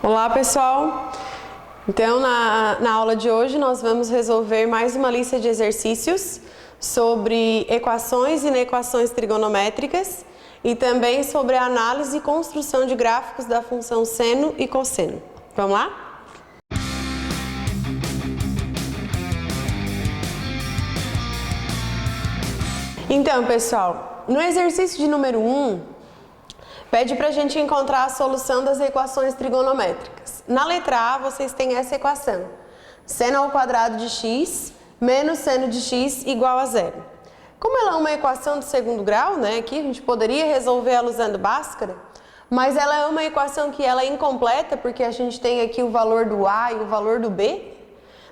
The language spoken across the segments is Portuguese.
Olá, pessoal! Então, na aula de hoje, nós vamos resolver mais uma lista de exercícios sobre equações e inequações trigonométricas e também sobre a análise e construção de gráficos da função seno e cosseno. Vamos lá? Então, pessoal, no exercício de número 1, pede para a gente encontrar a solução das equações trigonométricas. Na letra A, vocês têm essa equação. Seno ao quadrado de x menos seno de x igual a zero. Como ela é uma equação de segundo grau, né, aqui a gente poderia resolver ela usando Bhaskara, mas ela é uma equação que ela é incompleta, porque a gente tem aqui o valor do A e o valor do B.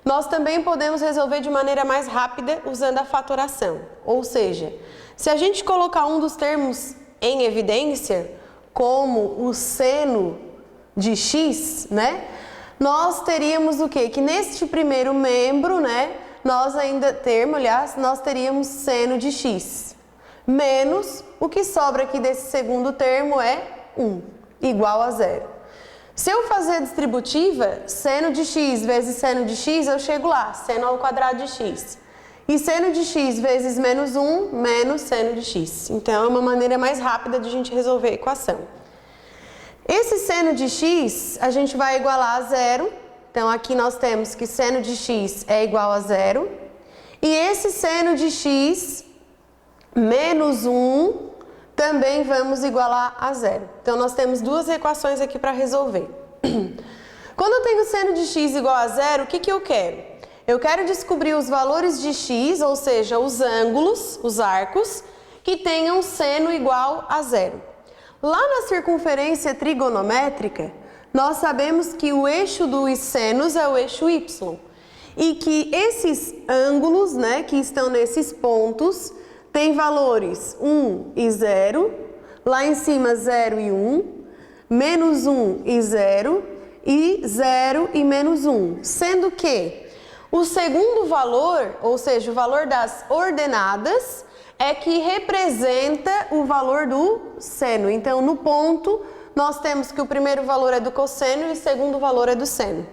Nós também podemos resolver de maneira mais rápida usando a fatoração. Ou seja, se a gente colocar um dos termos em evidência, como o seno de x, né? Nós teríamos o quê? Que neste primeiro membro, né? Nós teríamos seno de x. Menos o que sobra aqui desse segundo termo é 1, igual a zero. Se eu fazer a distributiva, seno de x vezes seno de x, eu chego lá, seno ao quadrado de x. E seno de x vezes menos 1, menos seno de x. Então, é uma maneira mais rápida de a gente resolver a equação. Esse seno de x, a gente vai igualar a zero. Então, aqui nós temos que seno de x é igual a zero. E esse seno de x menos 1, também vamos igualar a zero. Então, nós temos duas equações aqui para resolver. Quando eu tenho seno de x igual a zero, o que eu quero? Eu quero descobrir os valores de x, ou seja, os ângulos, os arcos, que tenham seno igual a zero. Lá na circunferência trigonométrica, nós sabemos que o eixo dos senos é o eixo y. E que esses ângulos, né, que estão nesses pontos, têm valores 1 e 0, lá em cima 0 e 1, menos 1 e 0, e 0 e menos 1. Sendo que o segundo valor, ou seja, o valor das ordenadas, é que representa o valor do seno. Então, no ponto, nós temos que o primeiro valor é do cosseno e o segundo valor é do seno.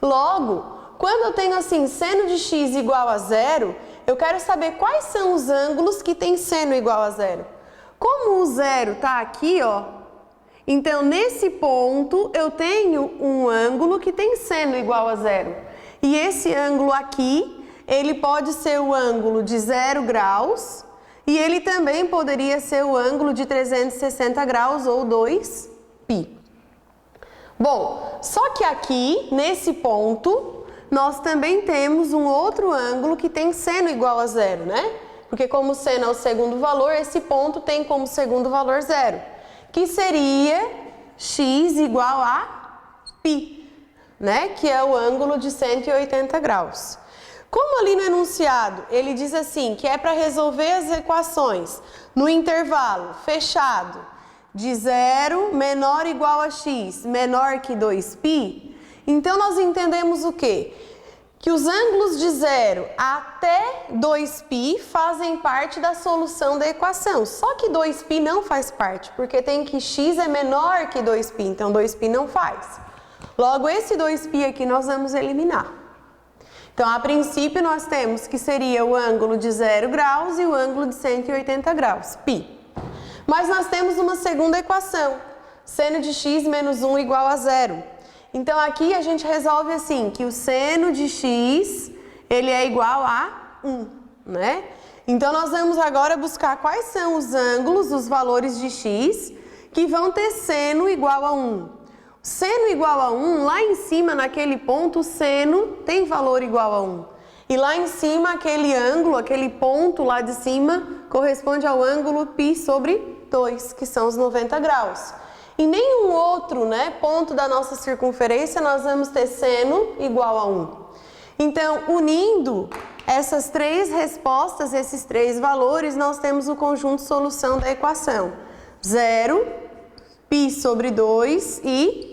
Logo, quando eu tenho assim, seno de x igual a zero, eu quero saber quais são os ângulos que têm seno igual a zero. Como o zero está aqui, ó, então nesse ponto eu tenho um ângulo que tem seno igual a zero. E esse ângulo aqui, ele pode ser o ângulo de 0 graus e ele também poderia ser o ângulo de 360 graus ou 2π. Bom, só que aqui, nesse ponto, nós também temos um outro ângulo que tem seno igual a zero, né? Porque como o seno é o segundo valor, esse ponto tem como segundo valor zero, que seria x igual a π. Né? Que é o ângulo de 180 graus. Como ali no enunciado, ele diz assim, que é para resolver as equações no intervalo fechado de 0 menor ou igual a x menor que 2π, então nós entendemos o quê? Que os ângulos de 0 até 2π fazem parte da solução da equação, só que 2π não faz parte, porque tem que x é menor que 2π, então 2π não faz. Logo, esse 2π aqui nós vamos eliminar. Então, a princípio, nós temos que seria o ângulo de 0 graus e o ângulo de 180 graus, π. Mas nós temos uma segunda equação, seno de x menos 1 igual a zero. Então, aqui a gente resolve assim, que o seno de x, ele é igual a 1, né? Então, nós vamos agora buscar quais são os ângulos, os valores de x, que vão ter seno igual a 1. Seno igual a 1, lá em cima, naquele ponto, o seno tem valor igual a 1. E lá em cima, aquele ângulo, aquele ponto lá de cima, corresponde ao ângulo π sobre 2, que são os 90 graus. Em nenhum outro, né, ponto da nossa circunferência, nós vamos ter seno igual a 1. Então, unindo essas três respostas, esses três valores, nós temos o conjunto solução da equação. 0, π sobre 2 e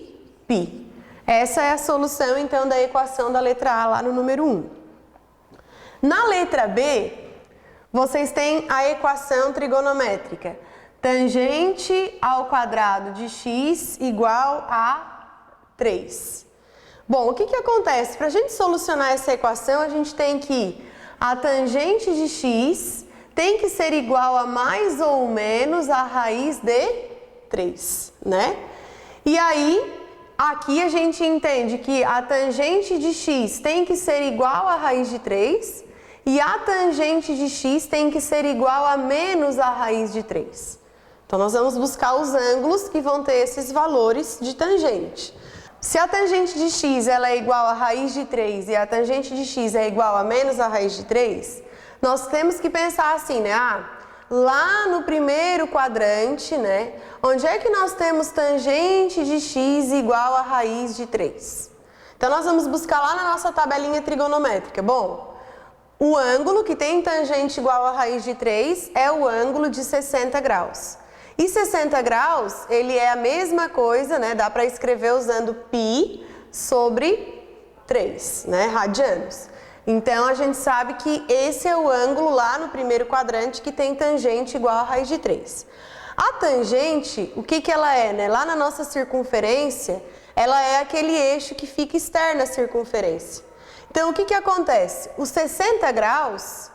π. Essa é a solução, então, da equação da letra A, lá no número 1. Na letra B, vocês têm a equação trigonométrica. Tangente ao quadrado de x igual a 3. Bom, o que acontece? Para a gente solucionar essa equação, a gente tem que a tangente de x tem que ser igual a mais ou menos a raiz de 3, né? E aí, aqui a gente entende que a tangente de x tem que ser igual a raiz de 3 e a tangente de x tem que ser igual a menos a raiz de 3. Então, nós vamos buscar os ângulos que vão ter esses valores de tangente. Se a tangente de x ela é igual a raiz de 3 e a tangente de x é igual a menos a raiz de 3, nós temos que pensar assim, né? Lá no primeiro quadrante, né? Onde é que nós temos tangente de x igual a raiz de 3? Então, nós vamos buscar lá na nossa tabelinha trigonométrica. Bom, o ângulo que tem tangente igual a raiz de 3 é o ângulo de 60 graus. E 60 graus, ele é a mesma coisa, né? Dá para escrever usando π sobre 3, né? Radianos. Então, a gente sabe que esse é o ângulo lá no primeiro quadrante que tem tangente igual a raiz de 3. A tangente, o que ela é, né? Lá na nossa circunferência, ela é aquele eixo que fica externo à circunferência. Então, o que acontece? Os 60 graus,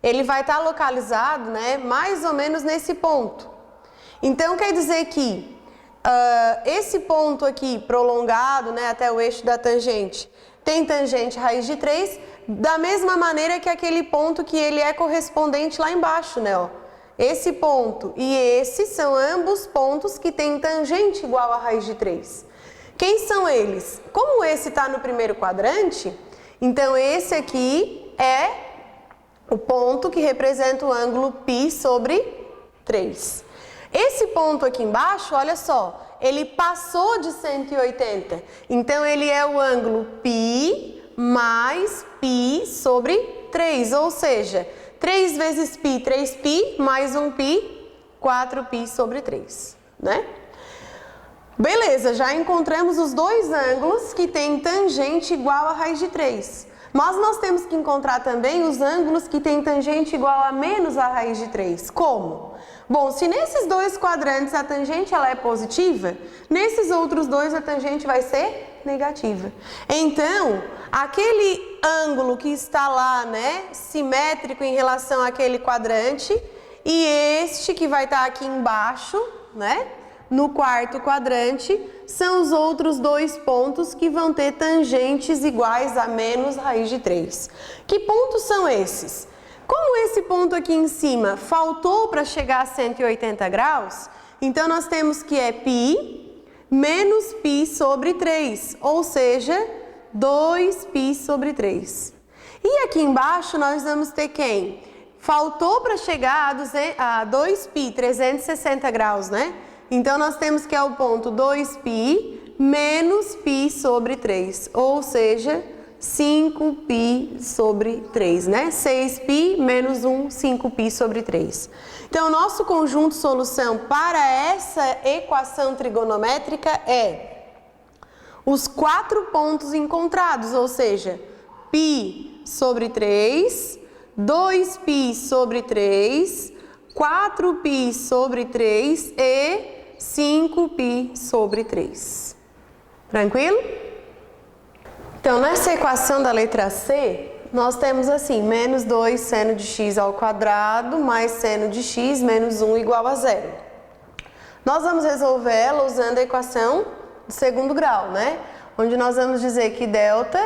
ele vai estar localizado, né? Mais ou menos nesse ponto. Então, quer dizer que esse ponto aqui prolongado, né, até o eixo da tangente, tem tangente raiz de 3, da mesma maneira que aquele ponto que ele é correspondente lá embaixo, né? Ó. Esse ponto e esse são ambos pontos que têm tangente igual a raiz de 3. Quem são eles? Como esse está no primeiro quadrante, então esse aqui é o ponto que representa o ângulo π sobre 3. Esse ponto aqui embaixo, olha só, ele passou de 180, então ele é o ângulo π mais π sobre 3, ou seja, 3 vezes π, 3π, mais 1π, 4π sobre 3, né? Beleza, já encontramos os dois ângulos que têm tangente igual a raiz de 3. Mas nós temos que encontrar também os ângulos que têm tangente igual a menos a raiz de 3. Como? Bom, se nesses dois quadrantes a tangente ela é positiva, nesses outros dois a tangente vai ser negativa. Então, aquele ângulo que está lá, né, simétrico em relação àquele quadrante, e este que vai estar aqui embaixo, né, no quarto quadrante, são os outros dois pontos que vão ter tangentes iguais a menos raiz de 3. Que pontos são esses? Como esse ponto aqui em cima faltou para chegar a 180 graus, então nós temos que é π menos π sobre 3, ou seja, 2π sobre 3. E aqui embaixo nós vamos ter quem? Faltou para chegar a 2π, 360 graus, né? Então, nós temos que é o ponto 2π menos π sobre 3, ou seja, 5π sobre 3, né? 6π menos 1, 5π sobre 3. Então, o nosso conjunto solução para essa equação trigonométrica é os 4 pontos encontrados, ou seja, π sobre 3, 2π sobre 3, 4π sobre 3 e 5π sobre 3. Tranquilo? Então, nessa equação da letra C, nós temos assim, menos 2 seno de x ao quadrado mais seno de x menos 1 igual a 0. Nós vamos resolver ela usando a equação de segundo grau, né? Onde nós vamos dizer que delta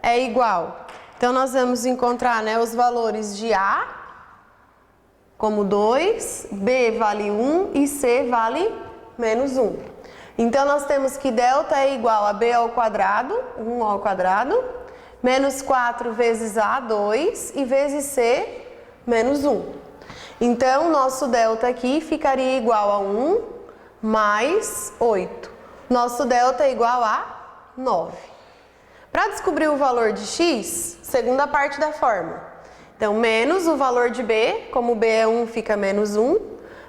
é igual. Então, nós vamos encontrar, né, os valores de A como 2, B vale 1 e C vale menos 1. Então, nós temos que delta é igual a B ao quadrado, 1 ao quadrado, menos 4 vezes A, 2, e vezes C, menos 1. Então, nosso delta aqui ficaria igual a 1 mais 8. Nosso delta é igual a 9. Para descobrir o valor de x, segunda parte da fórmula. Então, menos o valor de B, como B é 1, fica menos 1,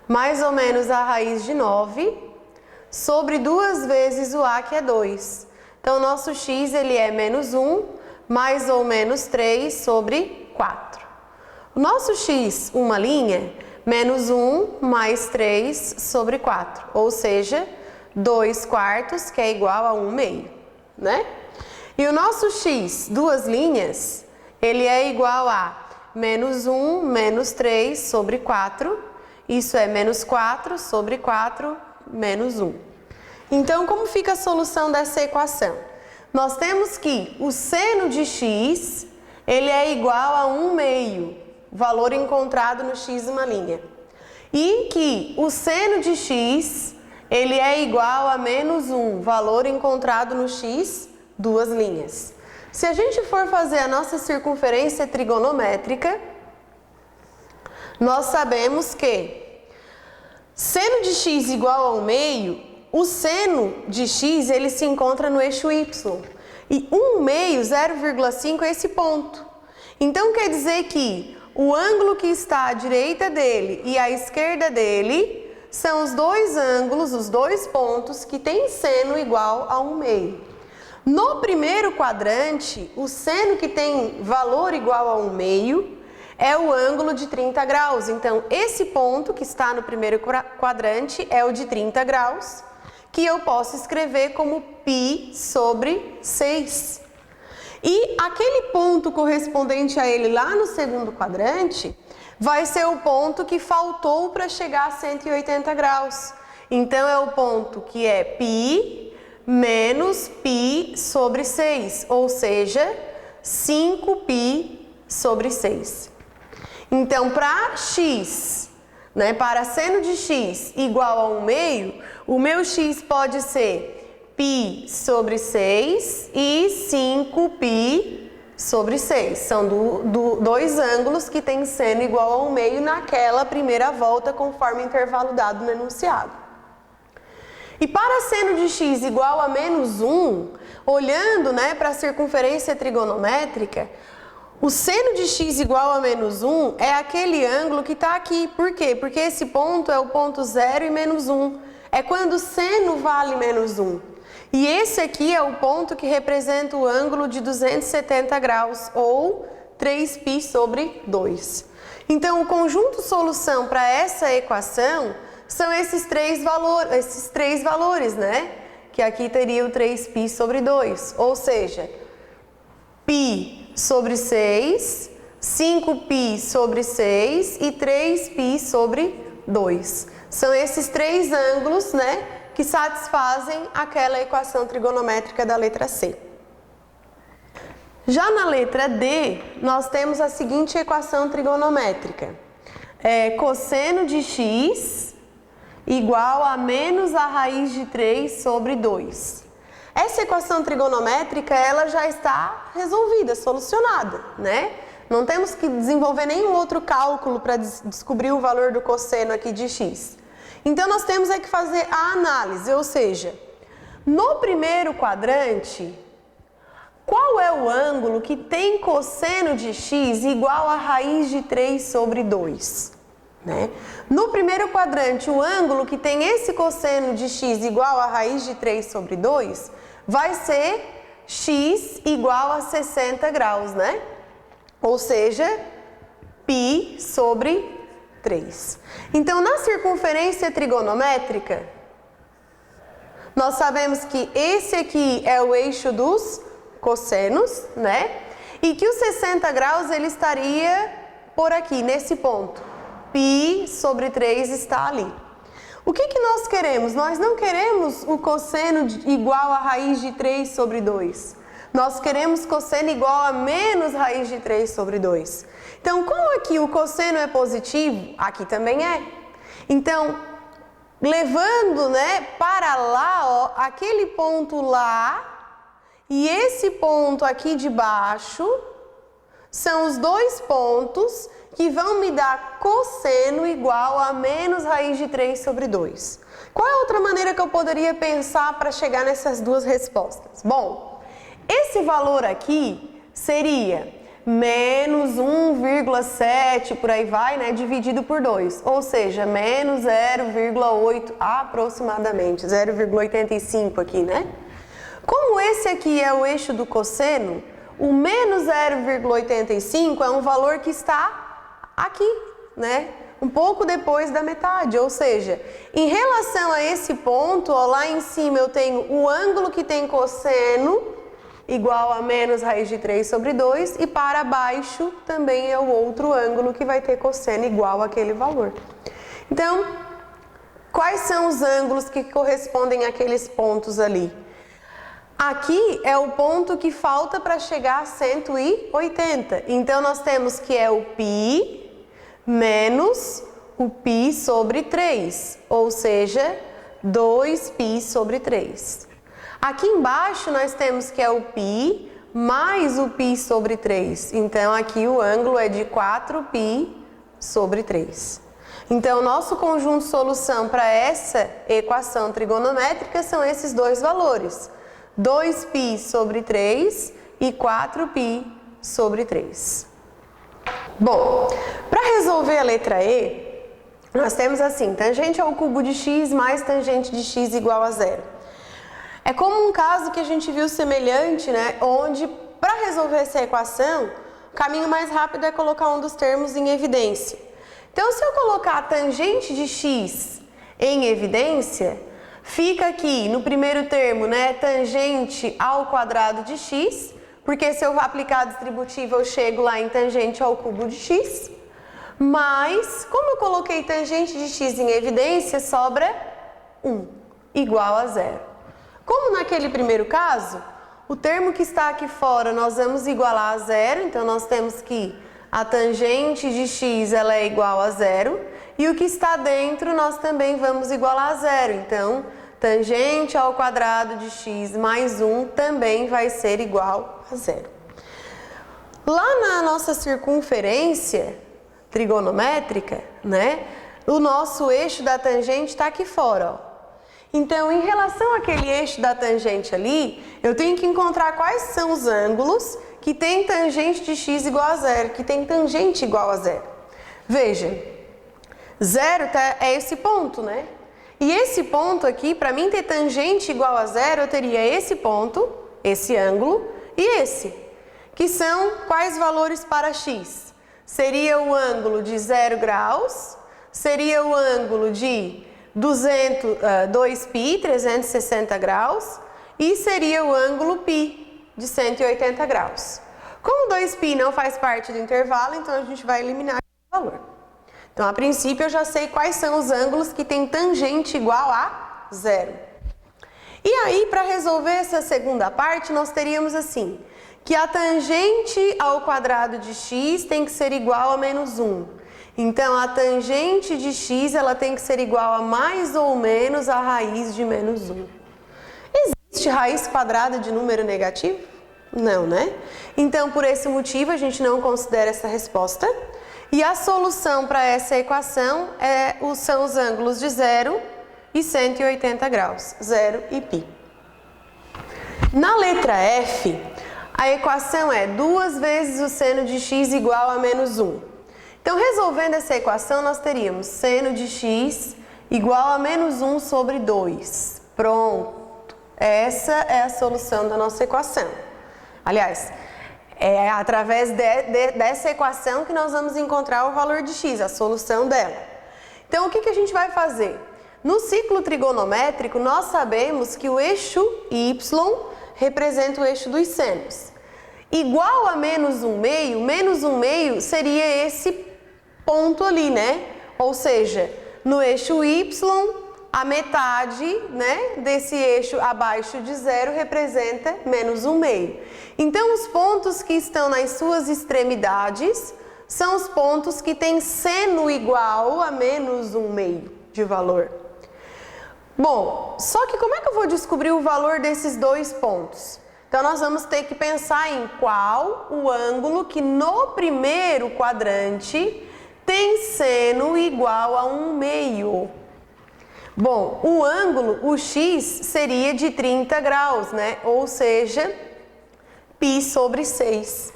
mais ou menos a raiz de 9, sobre 2 vezes o A, que é 2. Então, o nosso x ele é menos 1, mais ou menos 3 sobre 4. O nosso x, uma linha, menos 1 mais 3 sobre 4, ou seja, 2 quartos, que é igual a 1 meio. né? E o nosso x, duas linhas, ele é igual a menos 1 menos 3 sobre 4. Isso é menos 4 sobre 4 menos 1. Então, como fica a solução dessa equação? Nós temos que o seno de x, ele é igual a 1/2, valor encontrado no x uma linha. E que o seno de x, ele é igual a menos 1, valor encontrado no x, duas linhas. Se a gente for fazer a nossa circunferência trigonométrica, nós sabemos que seno de x igual a 1/2, o seno de x ele se encontra no eixo y. E 1/2, 0,5 é esse ponto. Então quer dizer que o ângulo que está à direita dele e à esquerda dele são os dois ângulos, os dois pontos que têm seno igual a 1/2. No primeiro quadrante, o seno que tem valor igual a 1/2 é o ângulo de 30 graus. Então, esse ponto que está no primeiro quadrante é o de 30 graus, que eu posso escrever como π sobre 6. E aquele ponto correspondente a ele lá no segundo quadrante vai ser o ponto que faltou para chegar a 180 graus. Então, é o ponto que é π menos π sobre 6, ou seja, 5π sobre 6. Então, para x, né, para seno de x igual a 1/2, o meu x pode ser π sobre 6 e 5π sobre 6. São dois ângulos que têm seno igual a 1/2 naquela primeira volta, conforme o intervalo dado no enunciado. E para seno de x igual a menos 1, olhando, né, para a circunferência trigonométrica, o seno de x igual a menos 1 é aquele ângulo que está aqui. Por quê? Porque esse ponto é o ponto 0 e menos 1. É quando o seno vale menos 1. E esse aqui é o ponto que representa o ângulo de 270 graus, ou 3π sobre 2. Então, o conjunto solução para essa equação são esses três valores, né? Que aqui teria o 3π sobre 2, ou seja, π sobre 6, 5π sobre 6 e 3π sobre 2. São esses três ângulos, né, que satisfazem aquela equação trigonométrica da letra C. Já na letra D, nós temos a seguinte equação trigonométrica. Cosseno de x igual a menos a raiz de 3 sobre 2. Essa equação trigonométrica, ela já está resolvida, solucionada, né? Não temos que desenvolver nenhum outro cálculo para descobrir o valor do cosseno aqui de x. Então, nós temos que fazer a análise, ou seja, no primeiro quadrante, qual é o ângulo que tem cosseno de x igual a raiz de 3 sobre 2? Né? No primeiro quadrante, o ângulo que tem esse cosseno de x igual a raiz de 3 sobre 2 vai ser x igual a 60 graus, né? Ou seja, π sobre 3. Então, na circunferência trigonométrica, nós sabemos que esse aqui é o eixo dos cossenos, né? E que os 60 graus ele estaria por aqui, nesse ponto. Π sobre 3 está ali. O que nós queremos? Nós não queremos o cosseno igual a raiz de 3 sobre 2. Nós queremos cosseno igual a menos raiz de 3 sobre 2. Então, como aqui o cosseno é positivo, aqui também é. Então, levando, né, para lá, ó, aquele ponto lá e esse ponto aqui de baixo são os dois pontos que vão me dar cosseno igual a menos raiz de 3 sobre 2. Qual é a outra maneira que eu poderia pensar para chegar nessas duas respostas? Bom, esse valor aqui seria menos 1,7, por aí vai, né, dividido por 2, ou seja, menos 0,8 aproximadamente, 0,85 aqui, né? Como esse aqui é o eixo do cosseno, o menos 0,85 é um valor que está aqui, né? um pouco depois da metade, ou seja, em relação a esse ponto, ó, lá em cima eu tenho o ângulo que tem cosseno igual a menos raiz de 3 sobre 2 e para baixo também é o outro ângulo que vai ter cosseno igual àquele valor. Então, quais são os ângulos que correspondem àqueles pontos ali? Aqui é o ponto que falta para chegar a 180. Então, nós temos que é o π menos o π sobre 3, ou seja, 2π sobre 3. Aqui embaixo nós temos que é o π mais o π sobre 3. Então, aqui o ângulo é de 4π sobre 3. Então, nosso conjunto de solução para essa equação trigonométrica são esses dois valores. 2π sobre 3 e 4π sobre 3. Bom, para resolver a letra E, nós temos assim, tangente ao cubo de x mais tangente de x igual a zero. É como um caso que a gente viu semelhante, né? Onde, para resolver essa equação, o caminho mais rápido é colocar um dos termos em evidência. Então, se eu colocar a tangente de x em evidência, fica aqui no primeiro termo, né? Tangente ao quadrado de x, porque se eu aplicar a distributiva, eu chego lá em tangente ao cubo de x. Mas, como eu coloquei tangente de x em evidência, sobra 1, igual a zero. Como naquele primeiro caso, o termo que está aqui fora nós vamos igualar a zero, então nós temos que a tangente de x ela é igual a zero, e o que está dentro nós também vamos igualar a zero, então tangente ao quadrado de x mais 1 também vai ser igual a zero. Lá na nossa circunferência trigonométrica, né, o nosso eixo da tangente está aqui fora, ó. Então, em relação àquele eixo da tangente ali, eu tenho que encontrar quais são os ângulos que tem tangente de x igual a zero, que tem tangente igual a zero. Veja, zero é esse ponto, né? E esse ponto aqui, para mim ter tangente igual a zero, eu teria esse ponto, esse ângulo e esse, que são quais valores para x? Seria o ângulo de 0 graus, seria o ângulo de 2π, 360 graus, e seria o ângulo π, de 180 graus. Como 2π não faz parte do intervalo, então a gente vai eliminar esse valor. Então, a princípio, eu já sei quais são os ângulos que têm tangente igual a zero. E aí, para resolver essa segunda parte, nós teríamos assim, que a tangente ao quadrado de x tem que ser igual a menos 1. Então, a tangente de x ela tem que ser igual a mais ou menos a raiz de menos 1. Existe raiz quadrada de número negativo? Não, né? Então, por esse motivo, a gente não considera essa resposta. E a solução para essa equação são os ângulos de 0 e 180 graus, 0 e π. Na letra F, a equação é 2 vezes o seno de x igual a menos 1. Então, resolvendo essa equação, nós teríamos seno de x igual a menos 1 sobre 2. Pronto. Essa é a solução da nossa equação. Aliás, é através dessa equação que nós vamos encontrar o valor de x, a solução dela. Então, o que a gente vai fazer? No ciclo trigonométrico, nós sabemos que o eixo y representa o eixo dos senos. Igual a menos 1/2 seria esse ponto ali, né? Ou seja, no eixo y, a metade, né, desse eixo abaixo de zero representa menos 1/2. Então, os pontos que estão nas suas extremidades são os pontos que têm seno igual a menos 1/2 de valor. Bom, só que como é que eu vou descobrir o valor desses dois pontos? Então, nós vamos ter que pensar em qual o ângulo que no primeiro quadrante tem seno igual a 1/2. Bom, o ângulo, o x, seria de 30 graus, né? Ou seja, π sobre 6.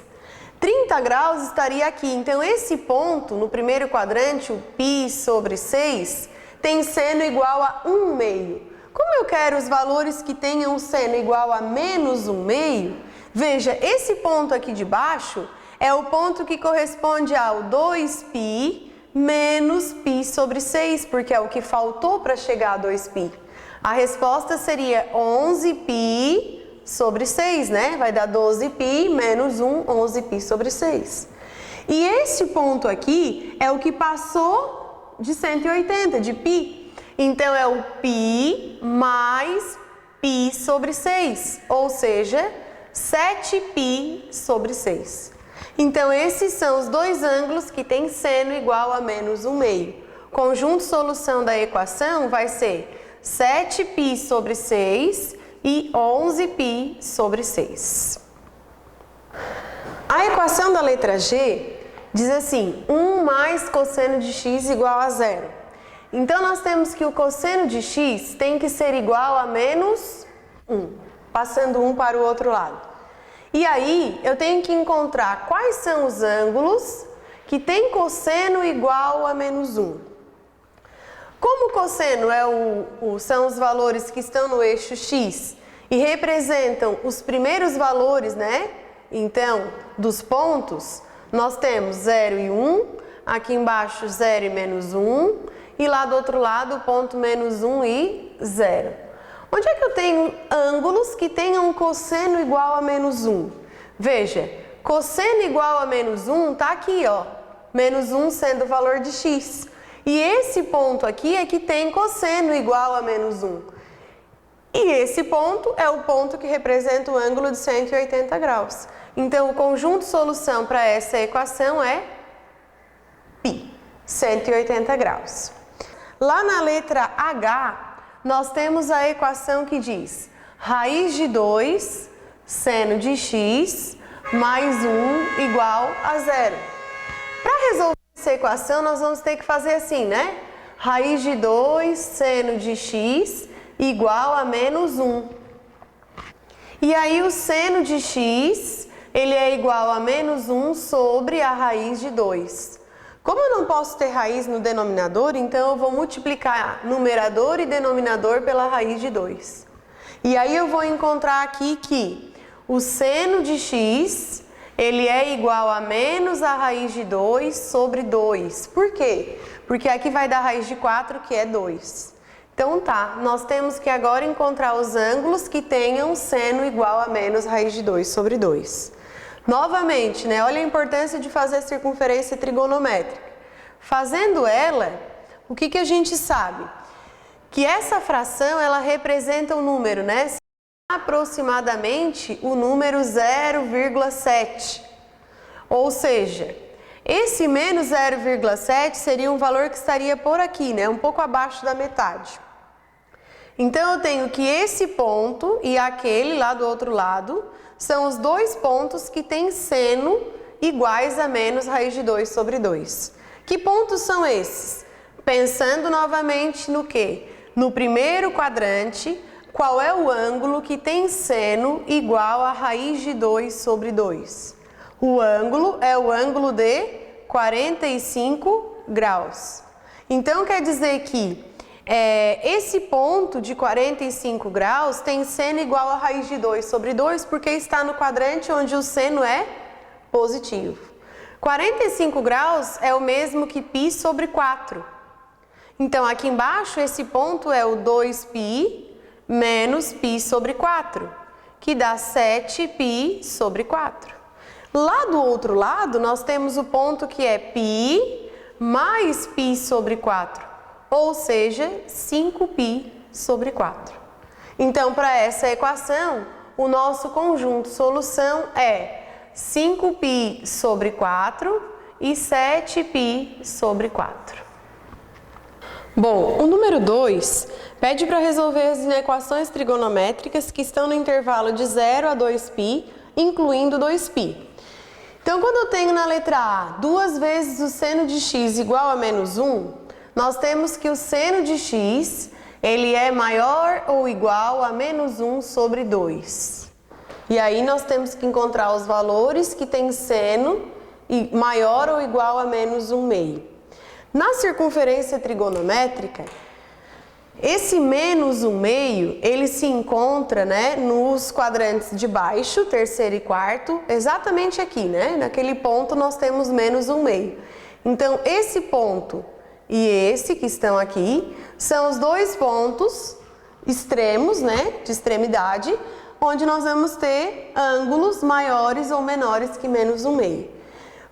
30 graus estaria aqui. Então, esse ponto, no primeiro quadrante, o π sobre 6, tem seno igual a 1/2. Como eu quero os valores que tenham seno igual a menos 1/2, veja, esse ponto aqui de baixo é o ponto que corresponde ao 2π menos π sobre 6, porque é o que faltou para chegar a 2π. A resposta seria 11π sobre 6, né? Vai dar 12π menos 1, 11π sobre 6. E esse ponto aqui é o que passou de 180, de π. Então, é o π mais π sobre 6, ou seja, 7π sobre 6. Então, esses são os dois ângulos que têm seno igual a menos 1/2. Conjunto solução da equação vai ser 7π sobre 6 e 11π sobre 6. A equação da letra G diz assim, 1 mais cosseno de x igual a 0. Então, nós temos que o cosseno de x tem que ser igual a menos 1, passando 1 para o outro lado. E aí, eu tenho que encontrar quais são os ângulos que têm cosseno igual a menos 1. Como o cosseno são os valores que estão no eixo x e representam os primeiros valores, né? Então, dos pontos, nós temos 0 e 1, aqui embaixo 0 e menos 1, e lá do outro lado o ponto menos 1 e 0. Onde é que eu tenho ângulos que tenham cosseno igual a menos 1? Veja, cosseno igual a menos 1 está aqui, ó, menos 1 sendo o valor de x. E esse ponto aqui é que tem cosseno igual a menos 1. E esse ponto é o ponto que representa o ângulo de 180 graus. Então, o conjunto solução para essa equação é π, 180 graus. Lá na letra H, nós temos a equação que diz raiz de 2 seno de x mais 1 igual a 0. Para resolver essa equação, nós vamos ter que fazer assim, né? Raiz de 2 seno de x igual a menos 1. E aí, o seno de x, ele é igual a menos 1 sobre a raiz de 2. Como eu não posso ter raiz no denominador, então eu vou multiplicar numerador e denominador pela raiz de 2. E aí eu vou encontrar aqui que o seno de x, ele é igual a menos a raiz de 2 sobre 2. Por quê? Porque aqui vai dar raiz de 4, que é 2. Então tá, nós temos que agora encontrar os ângulos que tenham seno igual a menos raiz de 2 sobre 2. Novamente, né? Olha a importância de fazer circunferência trigonométrica. Fazendo ela, o que a gente sabe? Que essa fração, ela representa um número, né? Aproximadamente o número 0,7. Ou seja, esse menos 0,7 seria um valor que estaria por aqui, né? Um pouco abaixo da metade. Então, eu tenho que esse ponto e aquele lá do outro lado são os dois pontos que têm seno iguais a menos raiz de 2 sobre 2. Que pontos são esses? Pensando novamente no quê? No primeiro quadrante, qual é o ângulo que tem seno igual a raiz de 2 sobre 2? O ângulo é o ângulo de 45 graus. Então, quer dizer que esse ponto de 45 graus tem seno igual a raiz de 2 sobre 2, porque está no quadrante onde o seno é positivo. 45 graus é o mesmo que π sobre 4. Então, aqui embaixo, esse ponto é o 2π menos π sobre 4, que dá 7π sobre 4. Lá do outro lado, nós temos o ponto que é π mais π sobre 4. Ou seja, 5π sobre 4. Então, para essa equação, o nosso conjunto solução é 5π sobre 4 e 7π sobre 4. Bom, o número 2 pede para resolver as equações trigonométricas que estão no intervalo de 0 a 2π, incluindo 2π. Então, quando eu tenho na letra A 2 vezes o seno de x igual a menos 1, nós temos que o seno de x, ele é maior ou igual a menos 1 sobre 2. E aí nós temos que encontrar os valores que têm seno maior ou igual a menos 1/2. Na circunferência trigonométrica, esse menos 1/2, ele se encontra, né, nos quadrantes de baixo, terceiro e quarto, exatamente aqui, né? Naquele ponto nós temos menos 1/2. Então, esse ponto e esse que estão aqui são os dois pontos extremos, né, de extremidade, onde nós vamos ter ângulos maiores ou menores que menos 1/2.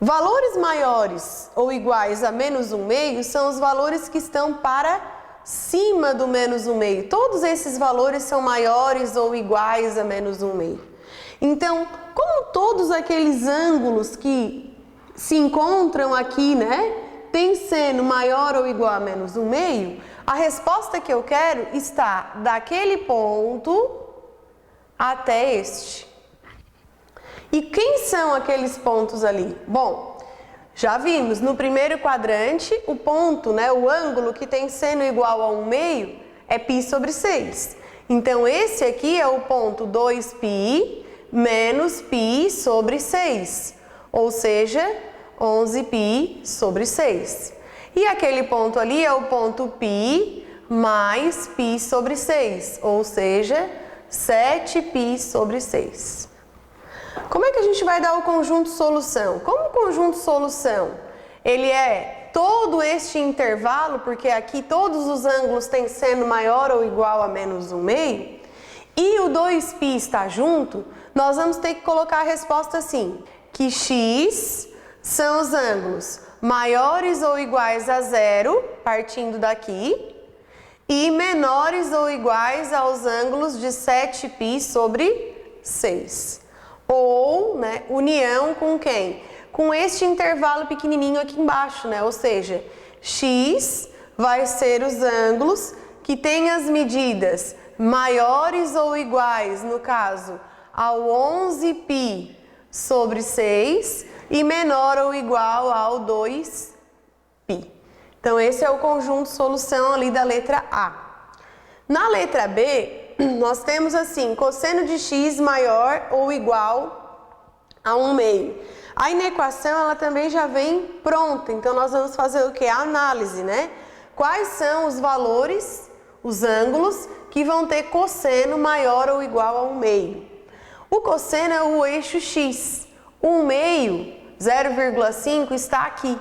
Valores maiores ou iguais a menos 1/2 são os valores que estão para cima do menos 1/2. Todos esses valores são maiores ou iguais a menos 1/2. Então, como todos aqueles ângulos que se encontram aqui, né, tem seno maior ou igual a menos 1/2, a resposta que eu quero está daquele ponto até este. E quem são aqueles pontos ali? Bom, já vimos, no primeiro quadrante, o ponto, né, o ângulo que tem seno igual a 1/2 é π/6. Então, esse aqui é o ponto 2π menos π/6, ou seja, 11π/6. E aquele ponto ali é o ponto π mais π/6, ou seja, 7π/6. Como é que a gente vai dar o conjunto solução? Como o conjunto solução, ele é todo este intervalo, porque aqui todos os ângulos têm seno maior ou igual a menos 1/2, e o 2π está junto, nós vamos ter que colocar a resposta assim, que x são os ângulos maiores ou iguais a 0, partindo daqui, e menores ou iguais aos ângulos de 7π/6. Ou, né, união com quem? Com este intervalo pequenininho aqui embaixo, né? Ou seja, x vai ser os ângulos que têm as medidas maiores ou iguais, no caso, ao 11π/6 e menor ou igual ao 2π. Então, esse é o conjunto solução ali da letra A. Na letra B, nós temos assim, cosseno de x maior ou igual a 1/2. A inequação, ela também já vem pronta, então nós vamos fazer o que? A análise, né? Quais são os valores, os ângulos, que vão ter cosseno maior ou igual a 1/2? O cosseno é o eixo x. 1/2, 0,5, está aqui.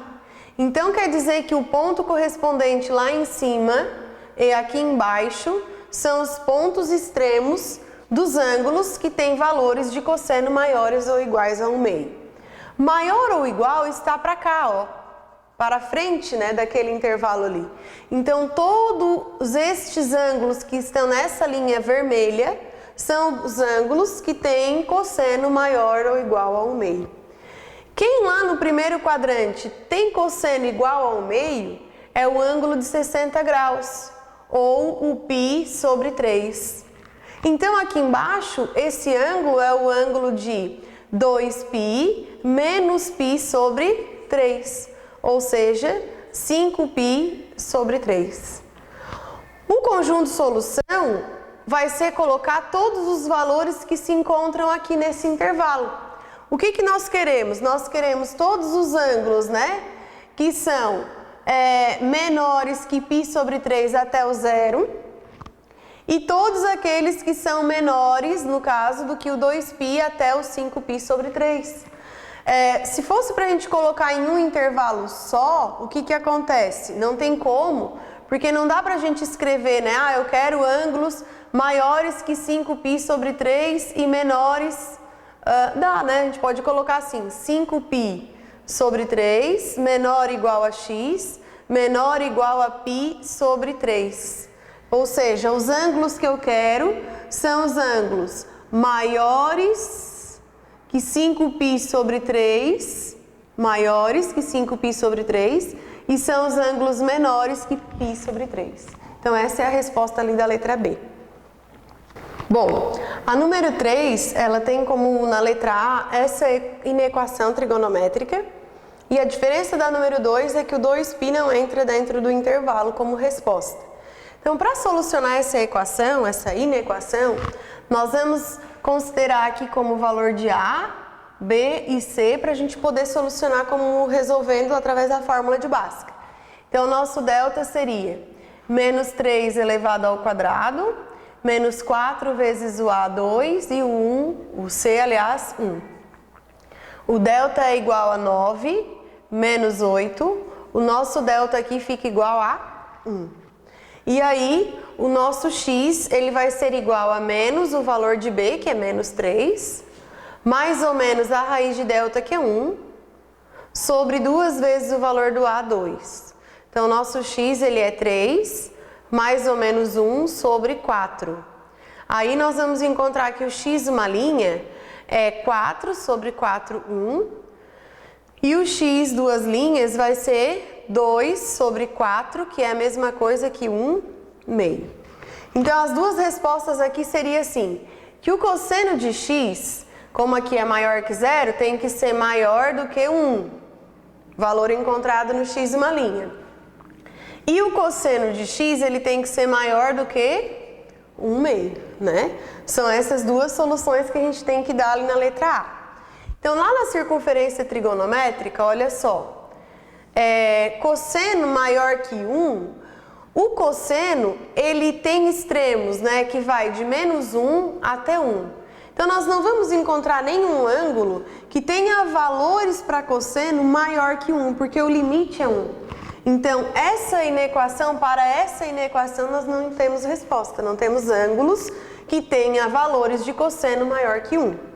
Então, quer dizer que o ponto correspondente lá em cima e aqui embaixo são os pontos extremos dos ângulos que têm valores de cosseno maiores ou iguais a 1/2. Maior ou igual está para cá, ó, para frente, né, daquele intervalo ali. Então, todos estes ângulos que estão nessa linha vermelha são os ângulos que têm cosseno maior ou igual a 1/2. Quem lá no primeiro quadrante tem cosseno igual a 1/2 é o ângulo de 60 graus, ou o π/3. Então, aqui embaixo, esse ângulo é o ângulo de 2π menos π/3, ou seja, 5π/3. O conjunto solução vai ser colocar todos os valores que se encontram aqui nesse intervalo. O que nós queremos? Nós queremos todos os ângulos, né, que são menores que π/3 até o 0, e todos aqueles que são menores, no caso, do que o 2π até o 5π/3. Se fosse para a gente colocar em um intervalo só, o que acontece? Não tem como, porque não dá para a gente escrever, né? Ah, eu quero ângulos maiores que 5π/3 e menores... dá, né? A gente pode colocar assim, 5π/3 menor ou igual a x, menor ou igual a π/3. Ou seja, os ângulos que eu quero são os ângulos maiores que 5π/3, maiores que 5π/3, e são os ângulos menores que π/3. Então, essa é a resposta ali da letra B. Bom, a número 3, ela tem como na letra A essa inequação trigonométrica, e a diferença da número 2 é que o 2π não entra dentro do intervalo como resposta. Então, para solucionar essa equação, essa inequação, nós vamos considerar aqui como valor de A, B e C, para a gente poder solucionar como resolvendo através da fórmula de Bhaskara. Então, o nosso delta seria menos 3 elevado ao quadrado, menos 4 vezes o A, 2, e o C, aliás, 1. O delta é igual a 9, menos 8, o nosso delta aqui fica igual a 1. E aí, o nosso x, ele vai ser igual a menos o valor de b, que é menos 3, mais ou menos a raiz de delta, que é 1, sobre 2 vezes o valor do a, 2. Então, o nosso x, ele é 3, mais ou menos 1 sobre 4. Aí, nós vamos encontrar que o x, uma linha, é 4 sobre 4, 1. E o x, duas linhas, vai ser 2 sobre 4, que é a mesma coisa que 1 meio. Então, as duas respostas aqui seriam assim, que o cosseno de x, como aqui é maior que 0, tem que ser maior do que 1, valor encontrado no x, uma linha. E o cosseno de x, ele tem que ser maior do que 1 meio, né? São essas duas soluções que a gente tem que dar ali na letra A. Então, lá na circunferência trigonométrica, olha só, cosseno maior que 1, o cosseno, ele tem extremos, né, que vai de menos 1 até 1. Então, nós não vamos encontrar nenhum ângulo que tenha valores para cosseno maior que 1, porque o limite é 1. Então, para essa inequação, nós não temos resposta, não temos ângulos que tenha valores de cosseno maior que 1.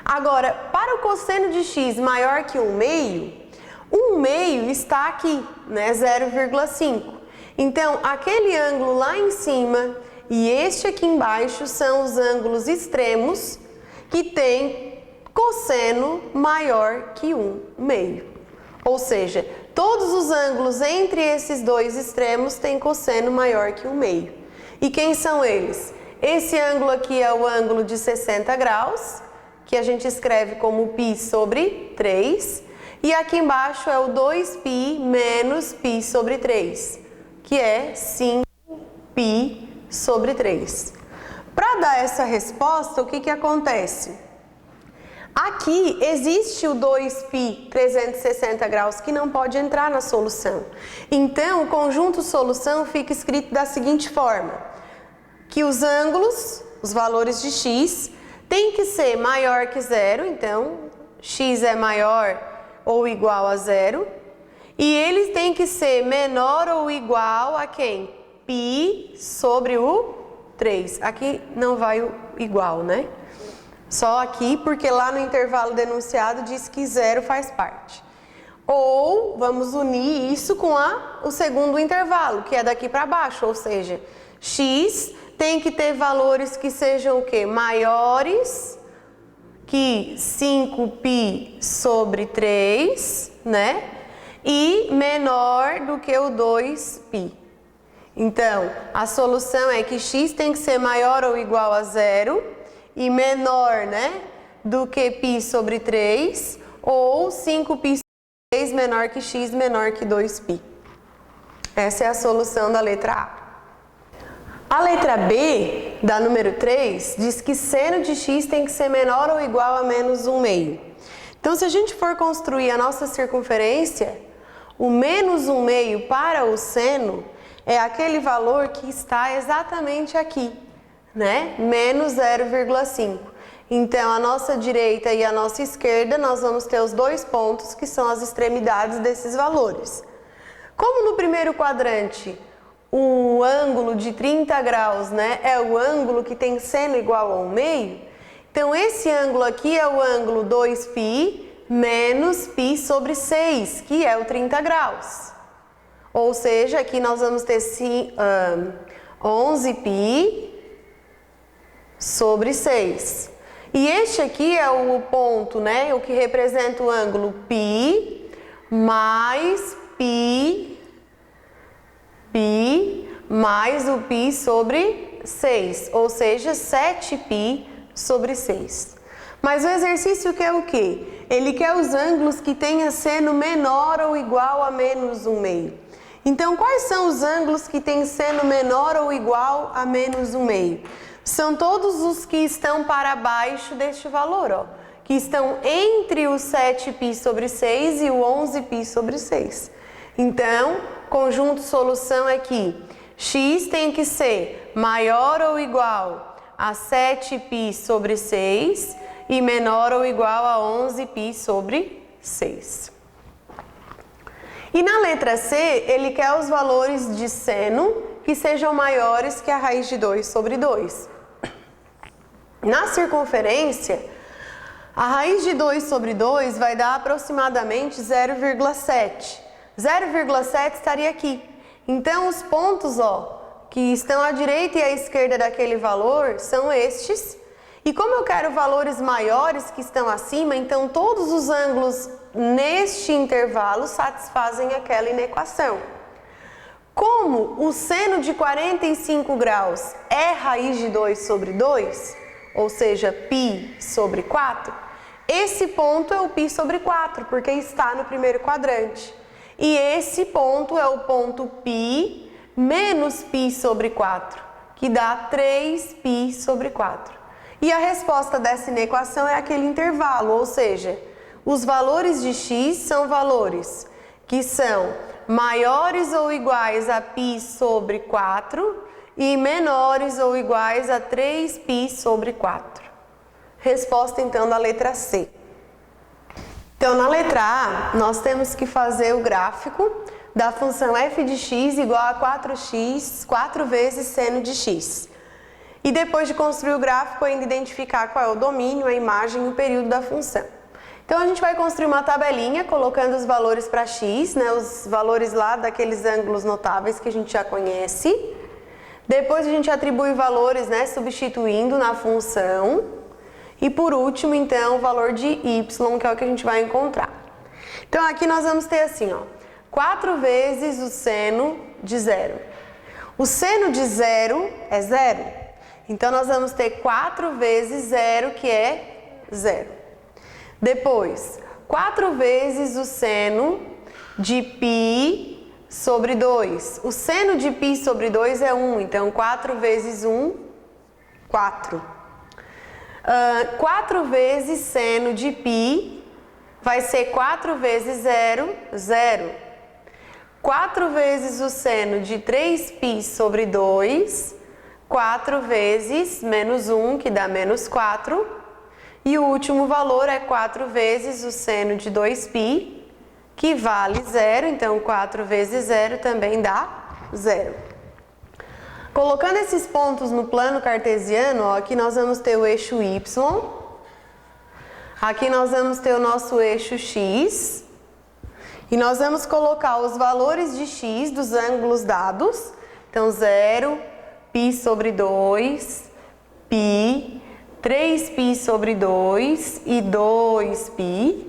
Agora, para o cosseno de x maior que 1 meio, 1 meio está aqui, né, 0,5. Então, aquele ângulo lá em cima e este aqui embaixo são os ângulos extremos que têm cosseno maior que 1 meio. Ou seja, todos os ângulos entre esses dois extremos têm cosseno maior que 1 meio. E quem são eles? Esse ângulo aqui é o ângulo de 60 graus, que a gente escreve como π sobre 3. E aqui embaixo é o 2π menos π sobre 3, que é 5π sobre 3. Para dar essa resposta, o que acontece? Aqui existe o 2π 360 graus que não pode entrar na solução. Então, o conjunto solução fica escrito da seguinte forma, que os ângulos, os valores de x, tem que ser maior que 0, então x é maior ou igual a 0, e eles têm que ser menor ou igual a quem? π sobre o 3. Aqui não vai o igual, né? Só aqui, porque lá no intervalo denunciado diz que 0 faz parte. Ou vamos unir isso com o segundo intervalo, que é daqui para baixo, ou seja, x tem que ter valores que sejam o quê? Maiores que 5π sobre 3, né? E menor do que o 2π. Então, a solução é que x tem que ser maior ou igual a 0 e menor, né, do que π sobre 3, ou 5π sobre 3 menor que x menor que 2π. Essa é a solução da letra A. A letra B, da número 3, diz que seno de x tem que ser menor ou igual a menos 1 meio. Então, se a gente for construir a nossa circunferência, o menos 1 meio para o seno é aquele valor que está exatamente aqui, né? Menos 0,5. Então, a nossa direita e a nossa esquerda, nós vamos ter os dois pontos que são as extremidades desses valores. Como no primeiro quadrante, o ângulo de 30 graus, né, é o ângulo que tem seno igual a 1 meio, então esse ângulo aqui é o ângulo 2π menos π sobre 6, que é o 30 graus. Ou seja, aqui nós vamos ter 11π sobre 6. E este aqui é o ponto, né, o que representa o ângulo π mais π mais o π sobre 6, ou seja, 7π sobre 6. Mas o exercício quer o quê? Ele quer os ângulos que tenha seno menor ou igual a menos 1 meio. Então, quais são os ângulos que têm seno menor ou igual a menos 1 meio? São todos os que estão para baixo deste valor, ó, que estão entre o 7π sobre 6 e o 11π sobre 6. Então, conjunto solução é que x tem que ser maior ou igual a 7π sobre 6 e menor ou igual a 11π sobre 6. E na letra C, ele quer os valores de seno que sejam maiores que a raiz de 2 sobre 2. Na circunferência, a raiz de 2 sobre 2 vai dar aproximadamente 0,7. 0,7 estaria aqui. Então, os pontos que estão à direita e à esquerda daquele valor são estes. E como eu quero valores maiores que estão acima, então todos os ângulos neste intervalo satisfazem aquela inequação. Como o seno de 45 graus é raiz de 2 sobre 2, ou seja, π sobre 4, esse ponto é o π sobre 4, porque está no primeiro quadrante. E esse ponto é o ponto π menos π sobre 4, que dá 3π sobre 4. E a resposta dessa inequação é aquele intervalo, ou seja, os valores de x são valores que são maiores ou iguais a π sobre 4 e menores ou iguais a 3π sobre 4. Resposta então da letra C. Então na letra A, nós temos que fazer o gráfico da função f de x igual a 4x, 4 vezes seno de x. E depois de construir o gráfico, ainda identificar qual é o domínio, a imagem e o período da função. Então a gente vai construir uma tabelinha colocando os valores para x, né, os valores lá daqueles ângulos notáveis que a gente já conhece. Depois a gente atribui valores, né, substituindo na função. E por último, então, o valor de y, que é o que a gente vai encontrar. Então aqui nós vamos ter assim, 4 vezes o seno de 0. O seno de 0 é 0. Então, nós vamos ter 4 vezes 0, que é 0. Depois, 4 vezes o seno de π sobre 2. O seno de π sobre 2 é 1, então 4 vezes 1, 4. 4 vezes seno de π vai ser 4 vezes 0, 0. 4 vezes o seno de 3π sobre 2, 4 vezes menos 1, que dá menos 4. E o último valor é 4 vezes o seno de 2π, que vale 0. Então, 4 vezes 0 também dá 0. Colocando esses pontos no plano cartesiano, aqui nós vamos ter o eixo y. Aqui nós vamos ter o nosso eixo x. E nós vamos colocar os valores de x dos ângulos dados. Então, 0, π sobre 2, π, 3π sobre 2 e 2π.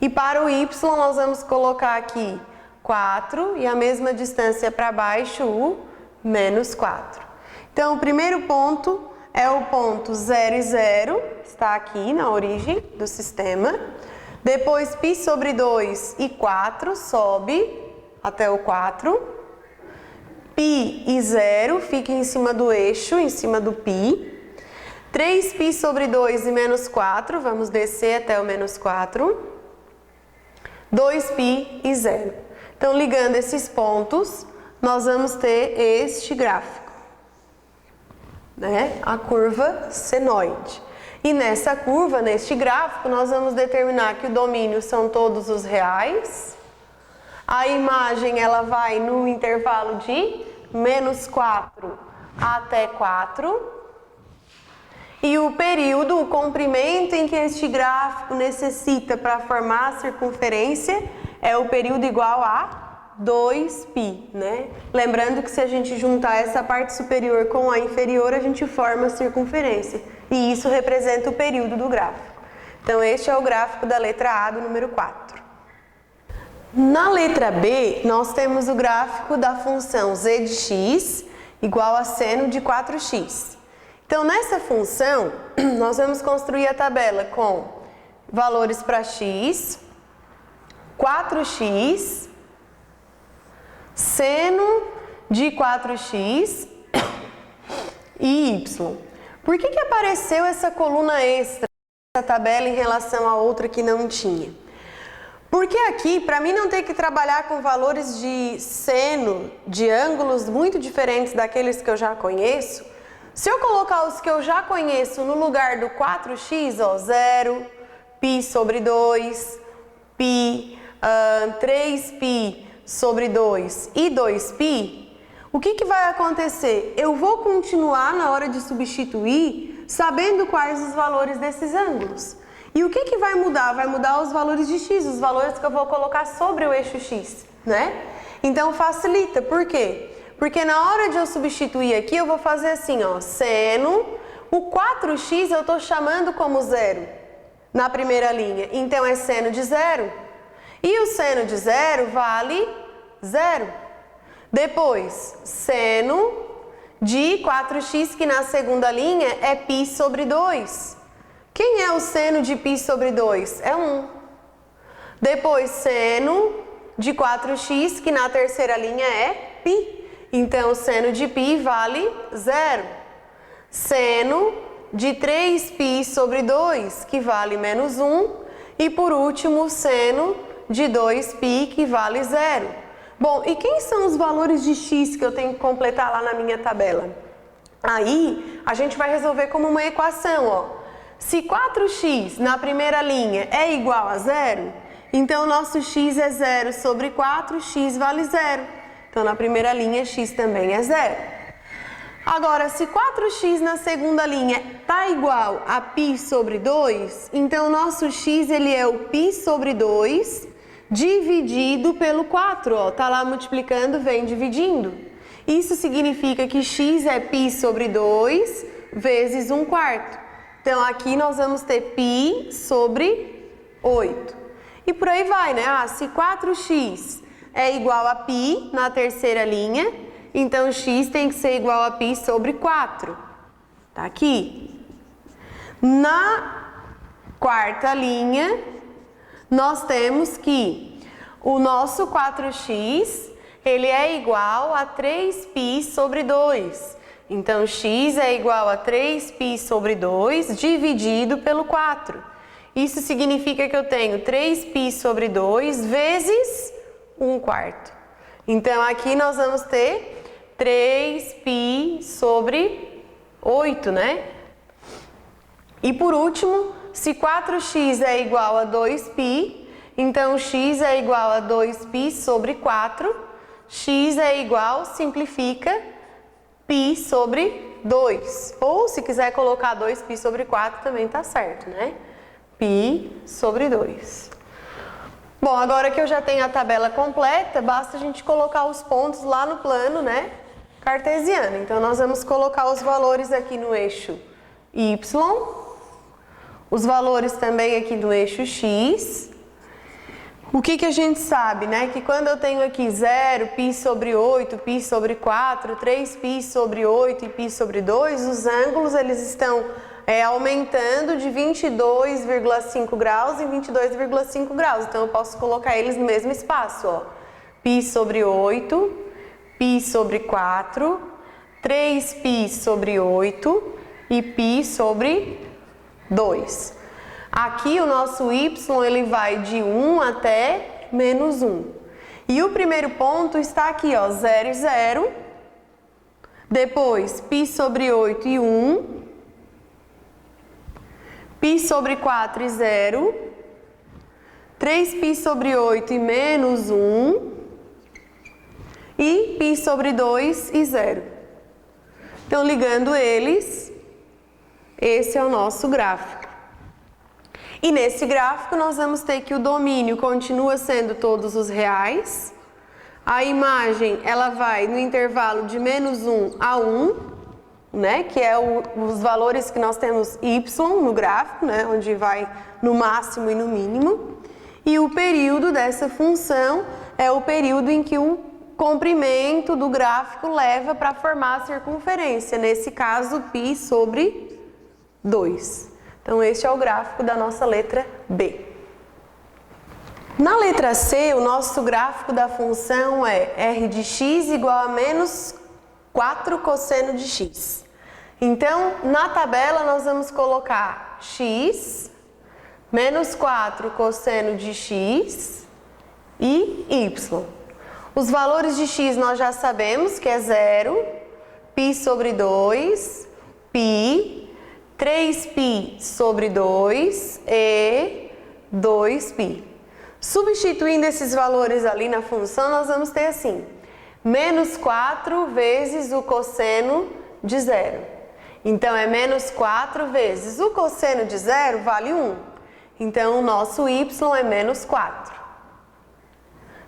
E para o y nós vamos colocar aqui 4 e a mesma distância para baixo, o menos 4. Então o primeiro ponto é o ponto 0 e 0, está aqui na origem do sistema. Depois π sobre 2 e 4 sobe até o 4. π e 0 fica em cima do eixo, em cima do π. 3π sobre 2 e menos 4, vamos descer até o menos 4. 2π e 0. Então, ligando esses pontos, nós vamos ter este gráfico, né? A curva senoide. E nessa curva, neste gráfico, nós vamos determinar que o domínio são todos os reais. A imagem, ela vai no intervalo de menos 4 até 4. E o período, o comprimento em que este gráfico necessita para formar a circunferência é o período igual a 2π, né? Lembrando que se a gente juntar essa parte superior com a inferior, a gente forma a circunferência. E isso representa o período do gráfico. Então, este é o gráfico da letra A do número 4. Na letra B, nós temos o gráfico da função z de x igual a seno de 4x. Então, nessa função, nós vamos construir a tabela com valores para x, 4x, seno de 4x e y. Por que apareceu essa coluna extra nessa tabela em relação a outra que não tinha? Porque aqui, para mim não ter que trabalhar com valores de seno, de ângulos muito diferentes daqueles que eu já conheço, se eu colocar os que eu já conheço no lugar do 4x, 0, π sobre 2, π, 3π sobre 2 e 2π, o que vai acontecer? Eu vou continuar na hora de substituir sabendo quais os valores desses ângulos. E o que vai mudar? Vai mudar os valores de x, os valores que eu vou colocar sobre o eixo x, né? Então facilita, por quê? Porque na hora de eu substituir aqui, eu vou fazer assim, ó, seno, o 4x eu estou chamando como zero na primeira linha, então é seno de zero. E o seno de zero vale zero. Depois, seno de 4x, que na segunda linha é π sobre 2. Quem é o seno de π sobre 2? É 1. Depois, seno de 4x, que na terceira linha é π. Então, o seno de π vale 0. Seno de 3π sobre 2, que vale menos 1. E, por último, seno de 2π, que vale 0. Bom, e quem são os valores de x que eu tenho que completar lá na minha tabela? Aí, a gente vai resolver como uma equação, ó. Se 4x na primeira linha é igual a 0, então o nosso x é 0 sobre 4, x vale 0. Então, na primeira linha, x também é 0. Agora, se 4x na segunda linha está igual a π sobre 2, então o nosso x ele é o π sobre 2 dividido pelo 4. Ó, tá lá multiplicando, vem dividindo. Isso significa que x é π sobre 2 vezes 1/4. Então, aqui nós vamos ter π sobre 8. E por aí vai, né? Ah, se 4x é igual a π na terceira linha, então x tem que ser igual a π sobre 4. Tá aqui. Na quarta linha, nós temos que o nosso 4x, ele é igual a 3π sobre 2. Então, x é igual a 3π sobre 2 dividido pelo 4. Isso significa que eu tenho 3π sobre 2 vezes 1/4. Então, aqui nós vamos ter 3π sobre 8, né? E por último, se 4x é igual a 2π, então x é igual a 2π sobre 4. X é igual, simplifica, π sobre 2. Ou se quiser colocar 2π sobre 4 também tá certo, né? π sobre 2. Bom, agora que eu já tenho a tabela completa, basta a gente colocar os pontos lá no plano, né? Cartesiano. Então, nós vamos colocar os valores aqui no eixo y, os valores também aqui no eixo x. O que a gente sabe, né? Que quando eu tenho aqui 0, π sobre 8, π sobre 4, 3π sobre 8 e π sobre 2, os ângulos eles estão aumentando de 22,5 graus em 22,5 graus. Então, eu posso colocar eles no mesmo espaço, ó. π sobre 8, π sobre 4, 3π sobre 8 e π sobre 2. Aqui o nosso y ele vai de 1 até menos 1. E o primeiro ponto está aqui, ó, 0 e 0. Depois, π sobre 8 e 1. π sobre 4 e 0. 3π sobre 8 e menos 1. E π sobre 2 e 0. Então, ligando eles, esse é o nosso gráfico. E nesse gráfico nós vamos ter que o domínio continua sendo todos os reais. A imagem, ela vai no intervalo de menos 1 a 1, né? Que é os valores que nós temos y no gráfico, né? Onde vai no máximo e no mínimo. E o período dessa função é o período em que o comprimento do gráfico leva para formar a circunferência. Nesse caso, π sobre 2. Então, este é o gráfico da nossa letra B. Na letra C, o nosso gráfico da função é r de x igual a menos 4 cosseno de x. Então, na tabela, nós vamos colocar x, menos 4 cosseno de x e y. Os valores de x nós já sabemos que é 0, π sobre 2, π, 3π sobre 2 e 2π. Substituindo esses valores ali na função, nós vamos ter assim, menos 4 vezes o cosseno de zero. Então, é menos 4 vezes o cosseno de zero vale 1. Então, o nosso y é menos 4.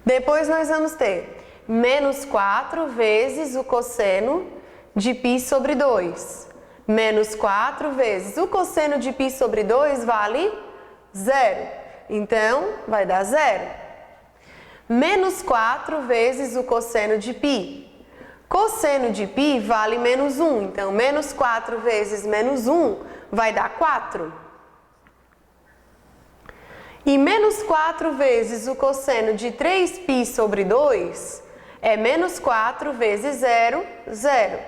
Depois, nós vamos ter menos 4 vezes o cosseno de π sobre 2. Menos 4 vezes o cosseno de π sobre 2 vale 0. Então, vai dar 0. Menos 4 vezes o cosseno de π. Cosseno de π vale menos 1. Então, menos 4 vezes menos 1 vai dar 4. E menos 4 vezes o cosseno de 3π sobre 2 é menos 4 vezes 0, 0.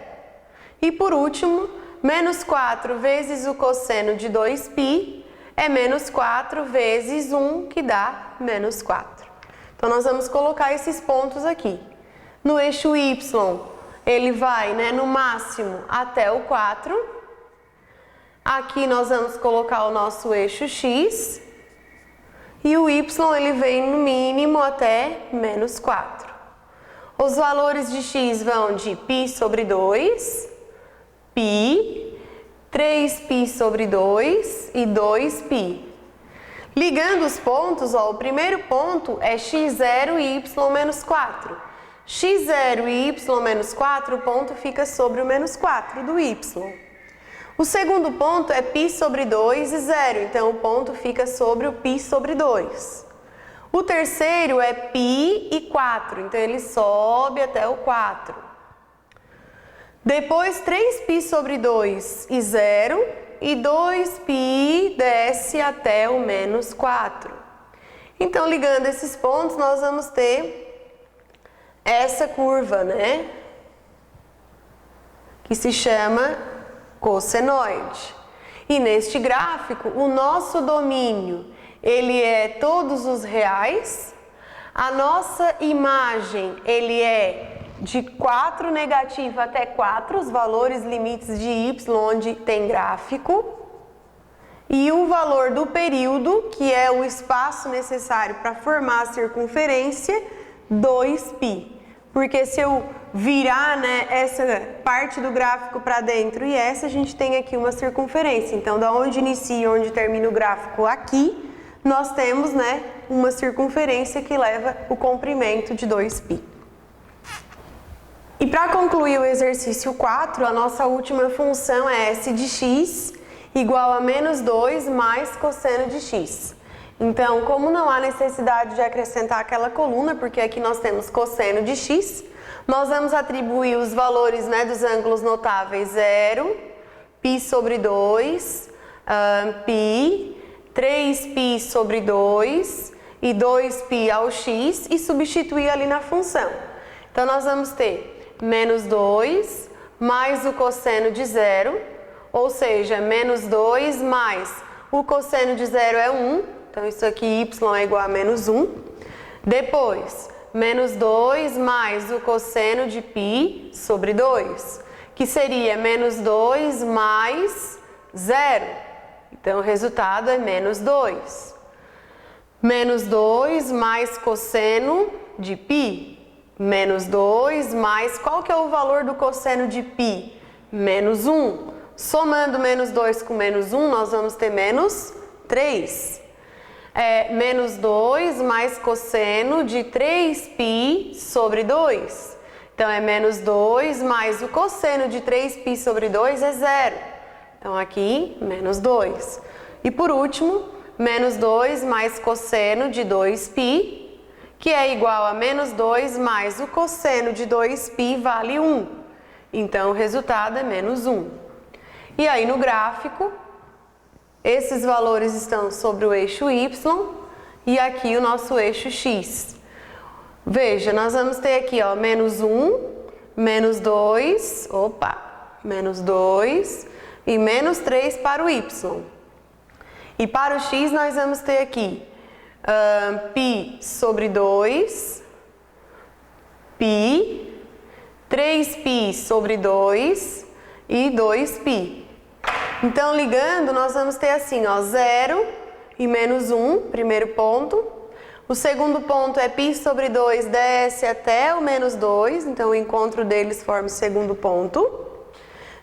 E por último, menos 4 vezes o cosseno de 2π é menos 4 vezes 1, que dá menos 4. Então, nós vamos colocar esses pontos aqui. No eixo y, ele vai, no máximo até o 4. Aqui nós vamos colocar o nosso eixo x. E o y, ele vem no mínimo até menos 4. Os valores de x vão de π sobre 2, π, 3π sobre 2 e 2π. Ligando os pontos, o primeiro ponto é x0 e y menos 4. x0 e y menos 4, o ponto fica sobre o menos 4 do y. O segundo ponto é π sobre 2 e 0, então o ponto fica sobre o π sobre 2. O terceiro é π e 4, então ele sobe até o 4. Depois 3π sobre 2 e 0 e 2π desce até o menos 4. Então, ligando esses pontos, nós vamos ter essa curva, que se chama cossenoide. E neste gráfico, o nosso domínio, ele é todos os reais. A nossa imagem, ele é de 4 negativo até 4, os valores limites de y onde tem gráfico. E o valor do período, que é o espaço necessário para formar a circunferência, 2π. Porque se eu virar essa parte do gráfico para dentro e essa, a gente tem aqui uma circunferência. Então, da onde inicia e onde termina o gráfico aqui, nós temos uma circunferência que leva o comprimento de 2π. E para concluir o exercício 4, a nossa última função é s de x igual a menos 2 mais cosseno de x. Então, como não há necessidade de acrescentar aquela coluna, porque aqui nós temos cosseno de x, nós vamos atribuir os valores dos ângulos notáveis 0, π sobre 2, π, 3π sobre 2 e 2π ao x e substituir ali na função. Então, nós vamos ter menos 2 mais o cosseno de 0, ou seja, menos 2 mais o cosseno de 0 é 1, então isso aqui y é igual a menos 1. Depois, menos 2 mais o cosseno de π sobre 2, que seria menos 2 mais 0. Então, o resultado é menos 2. Menos 2 mais cosseno de π. Menos 2 mais, qual que é o valor do cosseno de π? Menos 1. Somando menos 2 com menos 1, nós vamos ter menos 3. Menos 2 mais cosseno de 3π sobre 2. Então, é menos 2 mais o cosseno de 3π sobre 2 é 0. Então, aqui, menos 2. E por último, menos 2 mais cosseno de 2π, que é igual a menos 2 mais o cosseno de 2π vale 1. Então, o resultado é menos 1. E aí, no gráfico, esses valores estão sobre o eixo y e aqui o nosso eixo x. Veja, nós vamos ter aqui, menos 1, menos 2, menos 2 e menos 3 para o y. E para o x, nós vamos ter aqui π sobre 2, π, 3π sobre 2 e 2π. Então, ligando, nós vamos ter assim, 0 e menos 1, primeiro ponto. O segundo ponto é π sobre 2 desce até o menos 2, então o encontro deles forma o segundo ponto.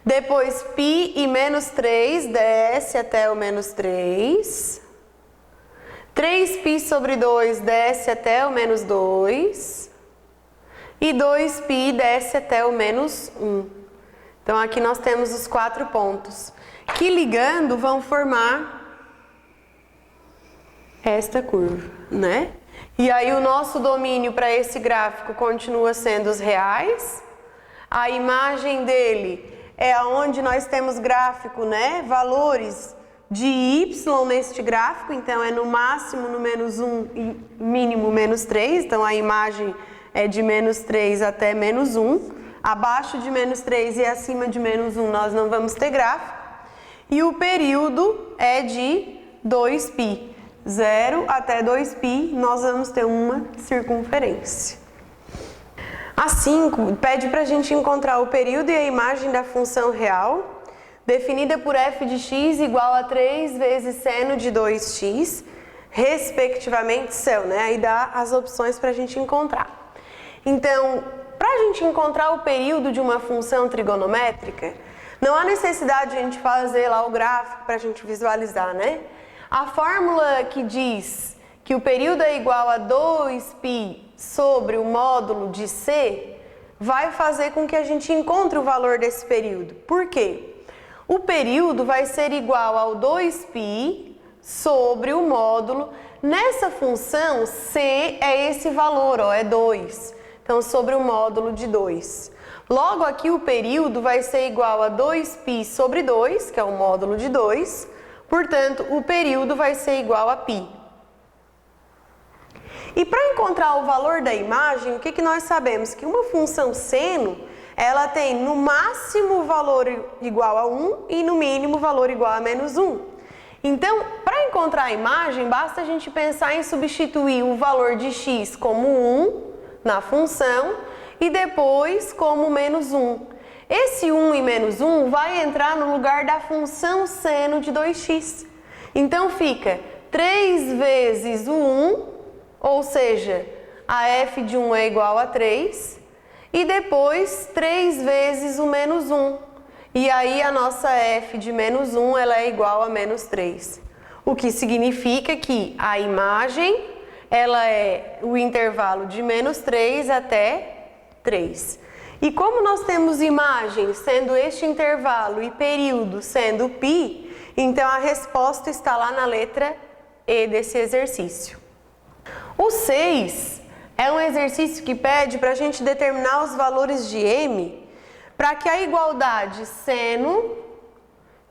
Depois π e menos 3 desce até o menos 3. 3π sobre 2 desce até o menos 2. E 2π desce até o menos 1. Então aqui nós temos os 4 pontos, que ligando vão formar esta curva, né? E aí o nosso domínio para esse gráfico continua sendo os reais. A imagem dele é aonde nós temos gráfico, né? Valores de y neste gráfico, então é no máximo no menos 1 e mínimo menos 3, então a imagem é de menos 3 até menos 1. Abaixo de menos 3 e acima de menos 1 nós não vamos ter gráfico. E o período é de 2π. 0 até 2π, nós vamos ter uma circunferência. A 5 pede para a gente encontrar o período e a imagem da função real, definida por f de x igual a 3 vezes seno de 2x, respectivamente céu, né? Aí dá as opções para a gente encontrar. Então, para a gente encontrar o período de uma função trigonométrica, não há necessidade de a gente fazer lá o gráfico para a gente visualizar, né? A fórmula que diz que o período é igual a 2π sobre o módulo de C vai fazer com que a gente encontre o valor desse período. Por quê? O período vai ser igual ao 2π sobre o módulo. Nessa função, C é esse valor, ó, é 2. Então, sobre o módulo de 2. Logo aqui o período vai ser igual a 2π sobre 2, que é o módulo de 2. Portanto, o período vai ser igual a π. E para encontrar o valor da imagem, o que nós sabemos? Que uma função seno, ela tem no máximo valor igual a 1 e no mínimo valor igual a menos 1. Então, para encontrar a imagem, basta a gente pensar em substituir o valor de x como 1 na função e depois como menos 1. Esse 1 e menos 1 vai entrar no lugar da função seno de 2x. Então fica 3 vezes o 1, ou seja, a f de 1 é igual a 3, e depois 3 vezes o menos 1. E aí a nossa f de menos 1 ela é igual a menos 3. O que significa que a imagem ela é o intervalo de menos 3 até 3. E como nós temos imagem sendo este intervalo e período sendo π, então a resposta está lá na letra E desse exercício. O 6 é um exercício que pede para a gente determinar os valores de m para que a igualdade seno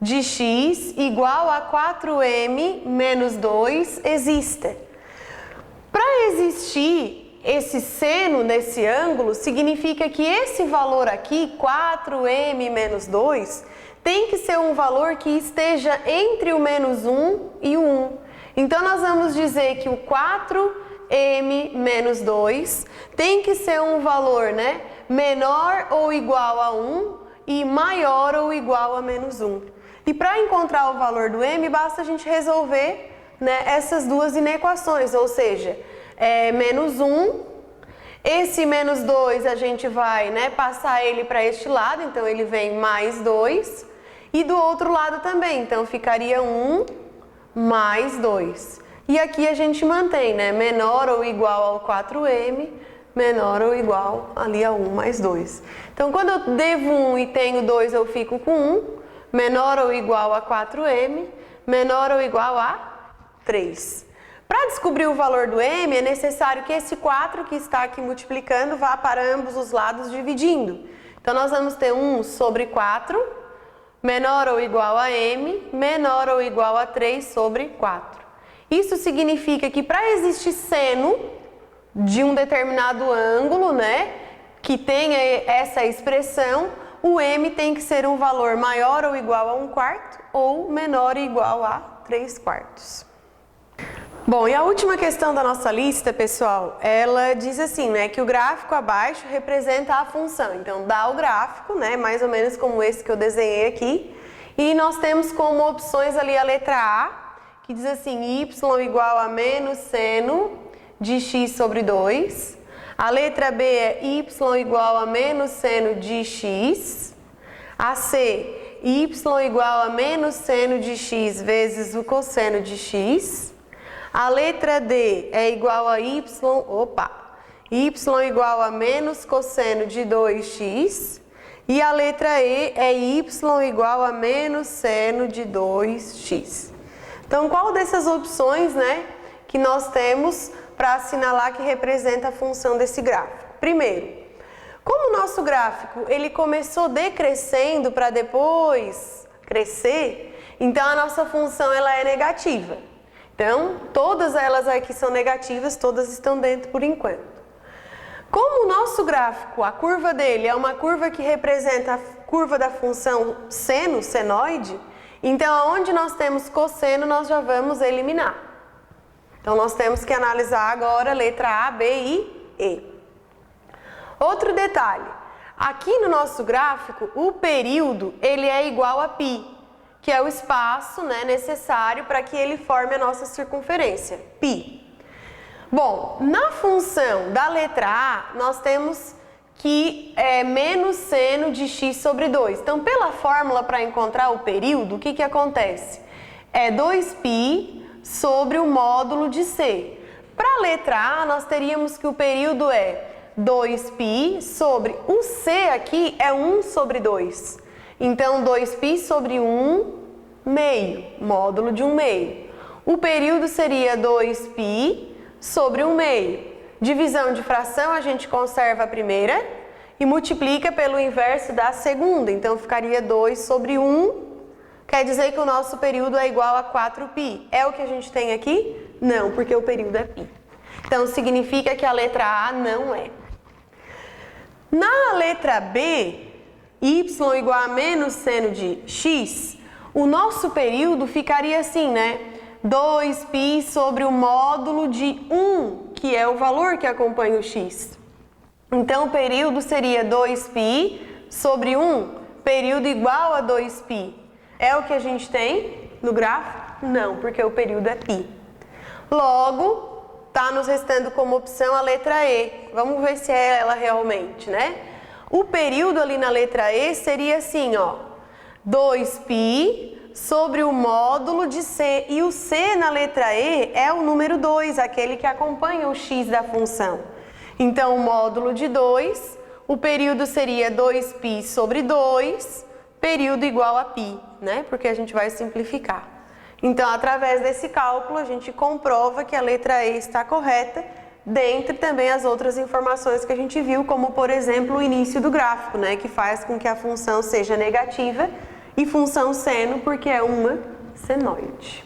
de x igual a 4m menos 2 exista. Para existir esse seno nesse ângulo, significa que esse valor aqui, 4m menos 2, tem que ser um valor que esteja entre o menos 1 e o 1. Então, nós vamos dizer que o 4m menos 2 tem que ser um valor, né, menor ou igual a 1 e maior ou igual a menos 1. E para encontrar o valor do m, basta a gente resolver, né, essas duas inequações, ou seja, menos 1, esse menos 2 a gente vai, né, passar ele para este lado, então ele vem mais 2, e do outro lado também, então ficaria 1 mais 2. E aqui a gente mantém, né, menor ou igual ao 4m, menor ou igual ali a 1 mais 2. Então quando eu devo 1 e tenho 2 eu fico com 1, menor ou igual a 4m, menor ou igual a 3. Para descobrir o valor do m, é necessário que esse 4 que está aqui multiplicando vá para ambos os lados dividindo. Então, nós vamos ter 1 sobre 4, menor ou igual a m, menor ou igual a 3 sobre 4. Isso significa que para existir seno de um determinado ângulo, né, que tenha essa expressão, o m tem que ser um valor maior ou igual a 1/4 ou menor ou igual a 3/4. Bom, e a última questão da nossa lista, pessoal, ela diz assim, né, que o gráfico abaixo representa a função. Então, dá o gráfico, né, mais ou menos como esse que eu desenhei aqui, e nós temos como opções ali a letra A, que diz assim, y igual a menos seno de x sobre 2. A letra B é y igual a menos seno de x. A C, y igual a menos seno de x vezes o cosseno de x. A letra D é igual a y igual a menos cosseno de 2x. E a letra E é y igual a menos seno de 2x. Então, qual dessas opções, né, que nós temos para assinalar que representa a função desse gráfico? Primeiro, como o nosso gráfico ele começou decrescendo para depois crescer, então a nossa função ela é negativa. Então, todas elas aqui são negativas, todas estão dentro por enquanto. Como o nosso gráfico, a curva dele é uma curva que representa a curva da função seno, senoide, então onde nós temos cosseno nós já vamos eliminar. Então nós temos que analisar agora a letra A, B e E. Outro detalhe, aqui no nosso gráfico o período ele é igual a π, que é o espaço, né, necessário para que ele forme a nossa circunferência, π. Bom, na função da letra A, nós temos que é menos seno de x sobre 2. Então, pela fórmula para encontrar o período, o que acontece? É 2π sobre o módulo de C. Para a letra A, nós teríamos que o período é 2π sobre o C aqui é 1 sobre 2. Então, 2π sobre 1 meio, módulo de 1 meio. O período seria 2π sobre 1 meio. Divisão de fração, a gente conserva a primeira e multiplica pelo inverso da segunda. Então, ficaria 2 sobre 1. Quer dizer que o nosso período é igual a 4π. É o que a gente tem aqui? Não, porque o período é π. Então, significa que a letra A não é. Na letra B, y igual a menos seno de x, o nosso período ficaria assim, né? 2π sobre o módulo de 1, que é o valor que acompanha o x. Então, o período seria 2π sobre 1, período igual a 2π. É o que a gente tem no gráfico? Não, porque o período é π. Logo, está nos restando como opção a letra E. Vamos ver se é ela realmente, né? O período ali na letra E seria assim, ó, 2π sobre o módulo de C. E o C na letra E é o número 2, aquele que acompanha o x da função. Então, o módulo de 2, o período seria 2π sobre 2, período igual a π, né? Porque a gente vai simplificar. Então, através desse cálculo, a gente comprova que a letra E está correta, dentre também as outras informações que a gente viu, como, por exemplo, o início do gráfico, né? Que faz com que a função seja negativa, e função seno porque é uma senoide.